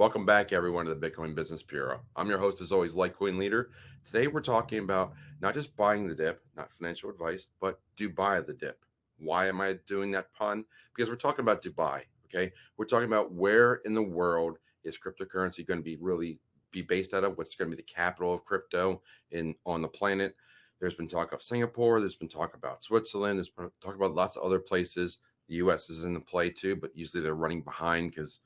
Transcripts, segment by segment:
Welcome back, everyone, to the Bitcoin Business Bureau. I'm your host, as always, Litecoin Leader. Today, we're talking about not just buying the dip, not financial advice, but Dubai the dip. Why am I doing that pun? Because we're talking about Dubai. Okay, we're talking about where in the world is cryptocurrency going to be based out of? What's going to be the capital of crypto in on the planet? There's been talk of Singapore. There's been talk about Switzerland. There's been talk about lots of other places. The U.S. is in the play too, but usually they're running behind because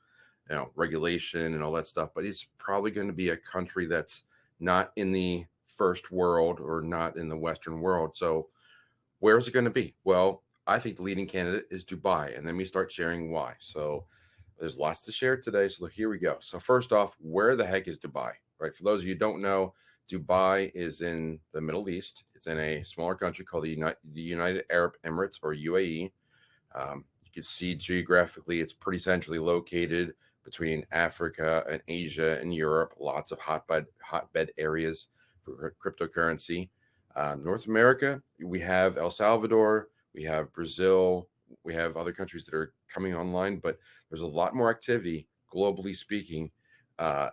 regulation and all that stuff. But it's probably going to be a country that's not in the first world or not in the Western world. So where's it going to be? Well, I think the leading candidate is Dubai, and then we start sharing why. So there's lots to share today. So here we go. So first off, where the heck is Dubai? Right. For those of you who don't know, Dubai is in the Middle East. It's in a smaller country called the United Arab Emirates, or UAE. You can see geographically, it's pretty centrally located between Africa and Asia and Europe. Lots of hotbed areas for cryptocurrency. North America, we have El Salvador, we have Brazil, we have other countries that are coming online, but there's a lot more activity, globally speaking,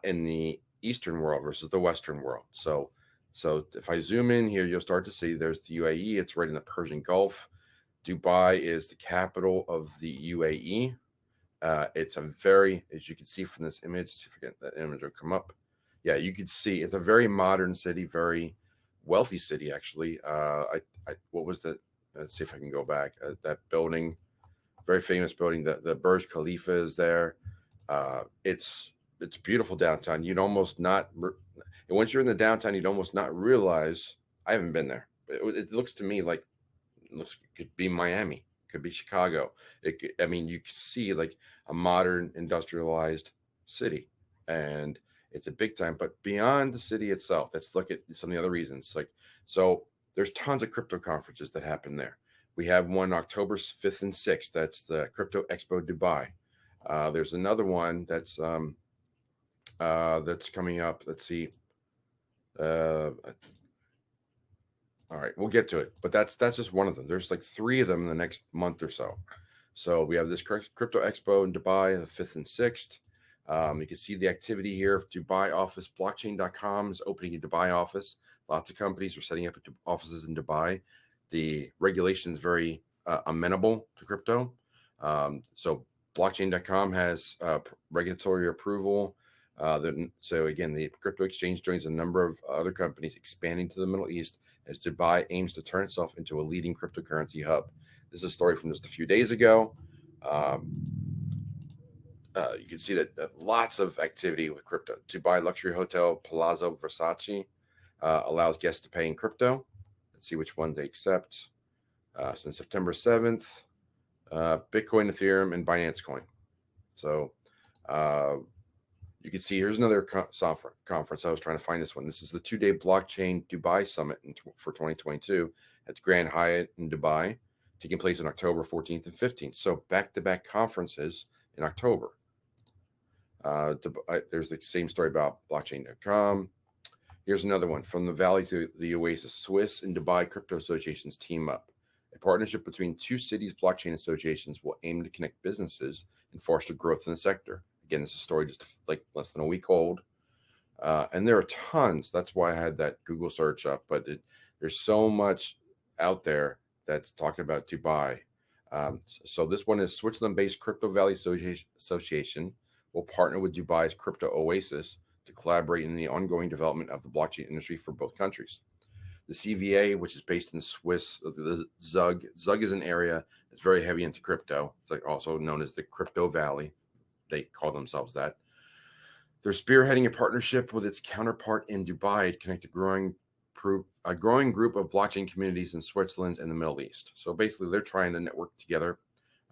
in the Eastern world versus the Western world. So if I zoom in here, you'll start to see there's the UAE. It's right in the Persian Gulf. Dubai is the capital of the UAE. It's a very, as you can see from this image, see if I get that image will come up. Yeah, you can see it's a very modern city, very wealthy city, actually. What was the, let's see if I can go back. That building, very famous building, the Burj Khalifa is there. It's beautiful downtown. You'd almost not, and once you're in the downtown, you'd almost not realize, I haven't been there, but it looks to me like, could be Miami, could be Chicago. I mean, you can see like a modern industrialized city, and it's a big time. But beyond the city itself, let's look at some of the other reasons. So there's tons of crypto conferences that happen there. We have one October 5th and 6th. That's the Crypto Expo Dubai. There's another one that's coming up. Let's see. All right, we'll get to it, but that's just one of them. There's like three of them in the next month or so. So we have this Crypto Expo in Dubai, the 5th and 6th. You can see the activity here. Dubai office, blockchain.com is opening a Dubai office. Lots of companies are setting up offices in Dubai. The regulation is very amenable to crypto. So blockchain.com has regulatory approval. So again, the crypto exchange joins a number of other companies expanding to the Middle East as Dubai aims to turn itself into a leading cryptocurrency hub. This is a story from just a few days ago. You can see that lots of activity with crypto. Dubai luxury hotel Palazzo Versace allows guests to pay in crypto. Let's see which one they accept. Since September 7th, Bitcoin, Ethereum, and Binance Coin. So you can see here's another software conference. I was trying to find this one. This is the 2-day Blockchain Dubai Summit for 2022 at the Grand Hyatt in Dubai, taking place on October 14th and 15th. So back-to-back conferences in October. There's the same story about blockchain.com. Here's another one. From the Valley to the Oasis, Swiss and Dubai crypto associations team up. A partnership between two cities' blockchain associations will aim to connect businesses and foster growth in the sector. Again, this is a story just like less than a week old. And there are tons. That's why I had that Google search up. But there's so much out there that's talking about Dubai. So this one is Switzerland-based Crypto Valley Association will partner with Dubai's Crypto Oasis to collaborate in the ongoing development of the blockchain industry for both countries. The CVA, which is based in Swiss, the Zug. Zug is an area that's very heavy into crypto. It's like also known as the Crypto Valley. They call themselves that. They're spearheading a partnership with its counterpart in Dubai to connect a growing group of blockchain communities in Switzerland and the Middle East. So basically, they're trying to network together,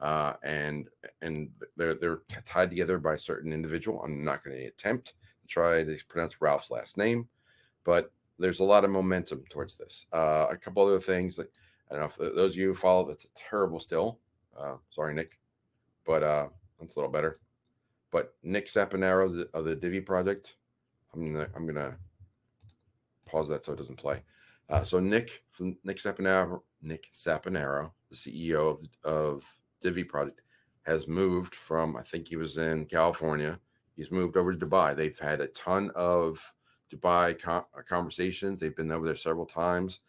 and they're tied together by a certain individual. I'm not going to attempt to try to pronounce Ralph's last name, but there's a lot of momentum towards this. A couple other things that I don't know if those of you who follow, it's terrible still. Sorry, Nick, but it's a little better. But Nick Saponaro of the Divi project, I'm gonna pause that so it doesn't play. So Nick Saponaro, the CEO of Divi project, has moved from, I think he was in California. He's moved over to Dubai. They've had a ton of Dubai conversations. They've been over there several times.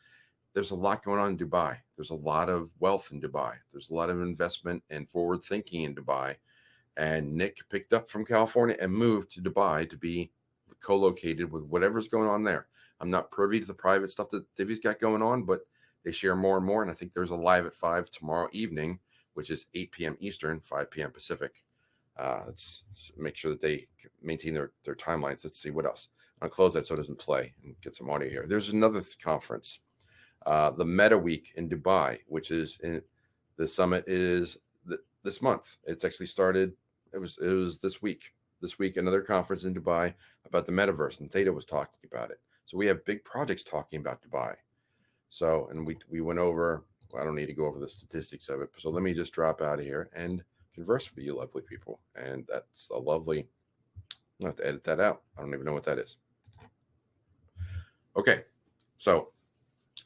There's a lot going on in Dubai. There's a lot of wealth in Dubai. There's a lot of investment and forward thinking in Dubai. And Nick picked up from California and moved to Dubai to be co-located with whatever's going on there. I'm not privy to the private stuff that Divvy's got going on, but they share more and more. And I think there's a live at 5 tomorrow evening, which is 8 p.m. Eastern, 5 p.m. Pacific. Let's make sure that they maintain their timelines. Let's see what else. I'll close that so it doesn't play and get some audio here. There's another conference, the Meta Week in Dubai, which is the summit is this month. It's actually started. It was this week. This week, another conference in Dubai about the metaverse, and Theta was talking about it. So we have big projects talking about Dubai. So, and we went over. Well, I don't need to go over the statistics of it. So let me just drop out of here and converse with you, lovely people. And that's a lovely. I'll have to edit that out. I don't even know what that is. Okay, so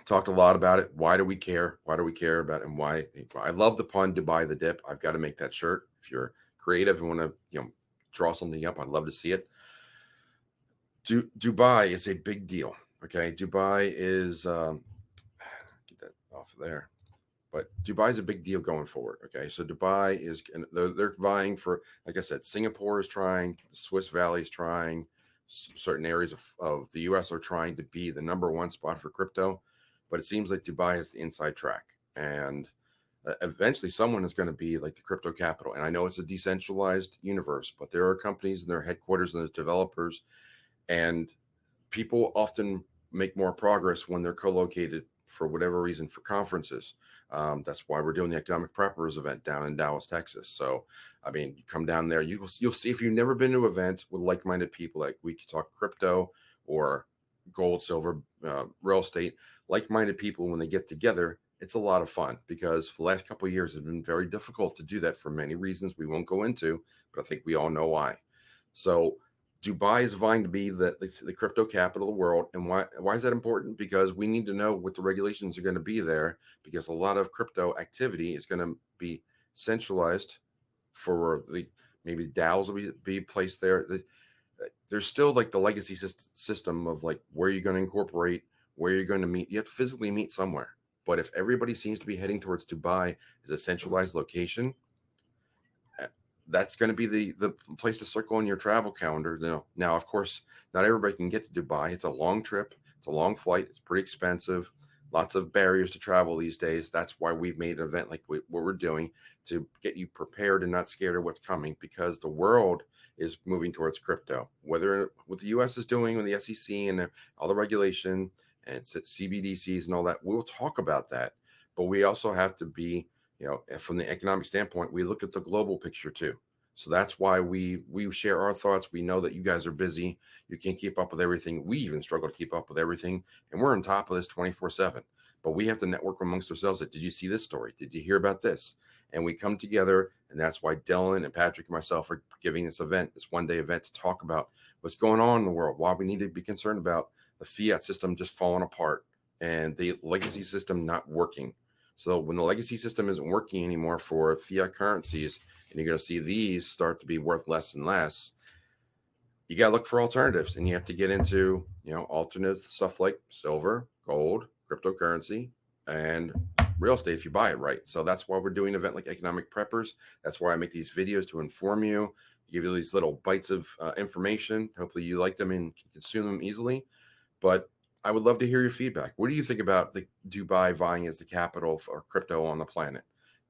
talked a lot about it. Why do we care? Why do we care about it? And why? I love the pun Dubai the dip. I've got to make that shirt. If you're creative and want to, draw something up, I'd love to see it. Dubai is a big deal. Okay, Dubai is get that off of there. But Dubai is a big deal going forward. Okay, so Dubai is, and they're vying for, like I said, Singapore is trying, the Swiss Valley is trying, certain areas of the U.S. are trying to be the number one spot for crypto, but it seems like Dubai is the inside track, and eventually someone is going to be like the crypto capital. And I know it's a decentralized universe, but there are companies and their headquarters and there's developers, and people often make more progress when they're co-located for whatever reason for conferences. That's why we're doing the Economic Preppers event down in Dallas, Texas. So, I mean, you come down there, you'll see, if you've never been to an event with like-minded people, like we could talk crypto or gold, silver, real estate, like-minded people, when they get together, it's a lot of fun, because for the last couple of years, it's been very difficult to do that for many reasons we won't go into, but I think we all know why. So Dubai is vying to be the crypto capital of the world. And why is that important? Because we need to know what the regulations are going to be there, because a lot of crypto activity is going to be centralized for maybe DAOs will be placed there. There's still like the legacy system of like where you're going to incorporate, where you're going to meet. You have to physically meet somewhere. But if everybody seems to be heading towards Dubai as a centralized location, that's going to be the place to circle in your travel calendar. Now, of course, not everybody can get to Dubai. It's a long trip. It's a long flight. It's pretty expensive. Lots of barriers to travel these days. That's why we've made an event like what we're doing, to get you prepared and not scared of what's coming, because the world is moving towards crypto. Whether what the U.S. is doing with the SEC and all the regulation and CBDCs and all that, we'll talk about that. But we also have to be, from the economic standpoint, we look at the global picture too. So that's why we share our thoughts. We know that you guys are busy. You can't keep up with everything. We even struggle to keep up with everything. And we're on top of this 24/7. But we have to network amongst ourselves. Did you see this story? Did you hear about this? And we come together. And that's why Dylan and Patrick and myself are giving this event, this one-day event, to talk about what's going on in the world, why we need to be concerned about the fiat system just falling apart and the legacy system not working. So when the legacy system isn't working anymore for fiat currencies, and you're going to see these start to be worth less and less, you got to look for alternatives, and you have to get into, alternative stuff like silver, gold, cryptocurrency, and real estate if you buy it right. So that's why we're doing an event like Economic Preppers. That's why I make these videos, to inform you, give you these little bites of information. Hopefully you like them and can consume them easily. But I would love to hear your feedback. What do you think about the Dubai vying as the capital for crypto on the planet?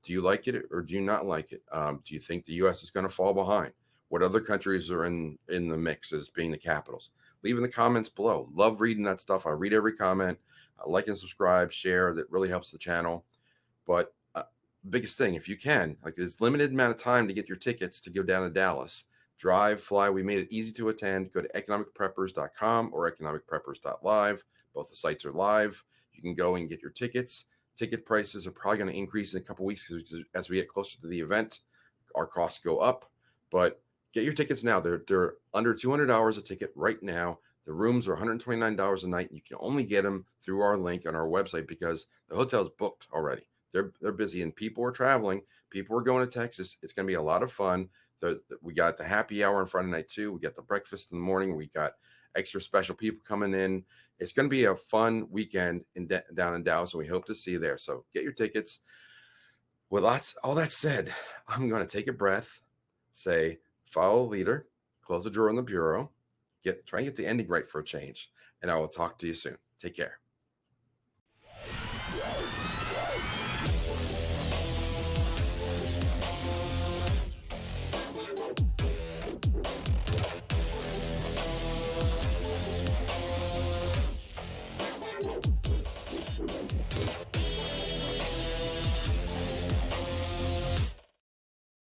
Do you like it or do you not like it? Do you think the U.S. is going to fall behind? What other countries are in the mix as being the capitals? Leave in the comments below. Love reading that stuff. I read every comment. Like and subscribe, share. That really helps the channel. But biggest thing, if you can, like, there's limited amount of time to get your tickets to go down to Dallas. Drive, fly. We made it easy to attend. Go to economicpreppers.com or economicpreppers.live. Both the sites are live. You can go and get your tickets. Ticket prices are probably going to increase in a couple weeks as we get closer to the event. Our costs go up, but get your tickets now. They're under $200 a ticket right now. The rooms are $129 a night. You can only get them through our link on our website because the hotel's booked already. They're busy, and people are traveling. People are going to Texas. It's going to be a lot of fun. We got the happy hour on Friday night too. We got the breakfast in the morning. We got extra special people coming in. It's going to be a fun weekend down in Dallas, and we hope to see you there. So get your tickets. With all that said, I'm going to take a breath, say follow the leader, close the drawer in the bureau, try and get the ending right for a change, and I will talk to you soon. Take care.